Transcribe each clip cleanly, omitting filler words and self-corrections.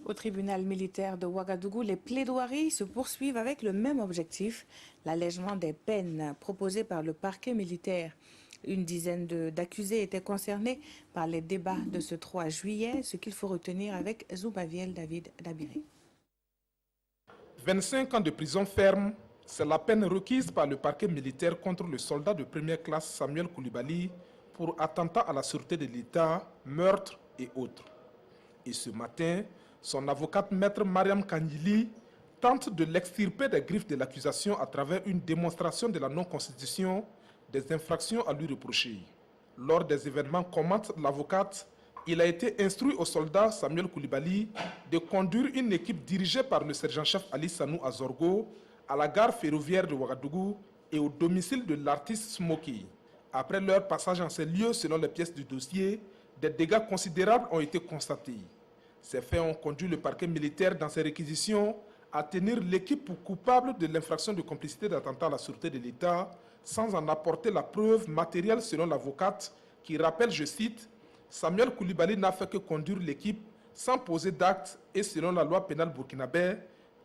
Au tribunal militaire de Ouagadougou, les plaidoiries se poursuivent avec le même objectif, l'allègement des peines proposées par le parquet militaire. Une dizaine d'accusés étaient concernés par les débats de ce 3 juillet, ce qu'il faut retenir avec Zoubaviel David Dabiré. 25 ans de prison ferme, c'est la peine requise par le parquet militaire contre le soldat de première classe Samuel Koulibaly pour attentat à la sûreté de l'État, meurtre et autres. Et ce matin, son avocate maître Mariam Kandili tente de l'extirper des griffes de l'accusation à travers une démonstration de la non-constitution des infractions à lui reprocher. Lors des événements, commente l'avocate, il a été instruit au soldat Samuel Koulibaly de conduire une équipe dirigée par le sergent-chef Ali Sanou Azorgo à la gare ferroviaire de Ouagadougou et au domicile de l'artiste Smokey. Après leur passage en ces lieux, selon les pièces du dossier, des dégâts considérables ont été constatés. Ces faits ont conduit le parquet militaire dans ses réquisitions à tenir l'équipe pour coupable de l'infraction de complicité d'attentat à la sûreté de l'État sans en apporter la preuve matérielle selon l'avocate qui rappelle, je cite, « Samuel Koulibaly n'a fait que conduire l'équipe sans poser d'acte et selon la loi pénale burkinabé,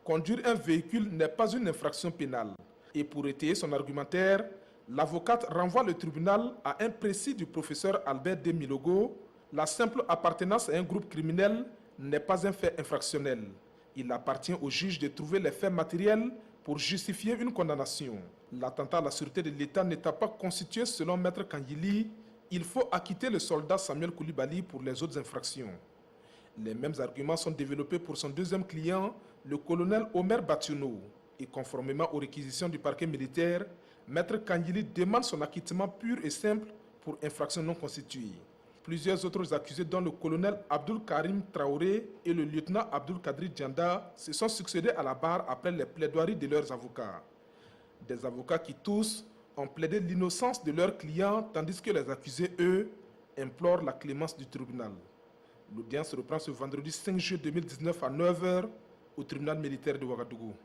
conduire un véhicule n'est pas une infraction pénale. » Et pour étayer son argumentaire, l'avocate renvoie le tribunal à un précis du professeur Albert Demilogo, la simple appartenance à un groupe criminel n'est pas un fait infractionnel. Il appartient au juge de trouver les faits matériels pour justifier une condamnation. L'attentat à la sûreté de l'État n'étant pas constitué selon Maître Kandili, il faut acquitter le soldat Samuel Koulibaly pour les autres infractions. Les mêmes arguments sont développés pour son deuxième client, le colonel Omer Batiouno. Et conformément aux réquisitions du parquet militaire, Maître Kandili demande son acquittement pur et simple pour infraction non constituée. Plusieurs autres accusés, dont le colonel Abdul Karim Traoré et le lieutenant Abdul Kadri Djanda, se sont succédés à la barre après les plaidoiries de leurs avocats. Des avocats qui tous ont plaidé l'innocence de leurs clients, tandis que les accusés, eux, implorent la clémence du tribunal. L'audience reprend ce vendredi 5 juillet 2019 à 9 h au tribunal militaire de Ouagadougou.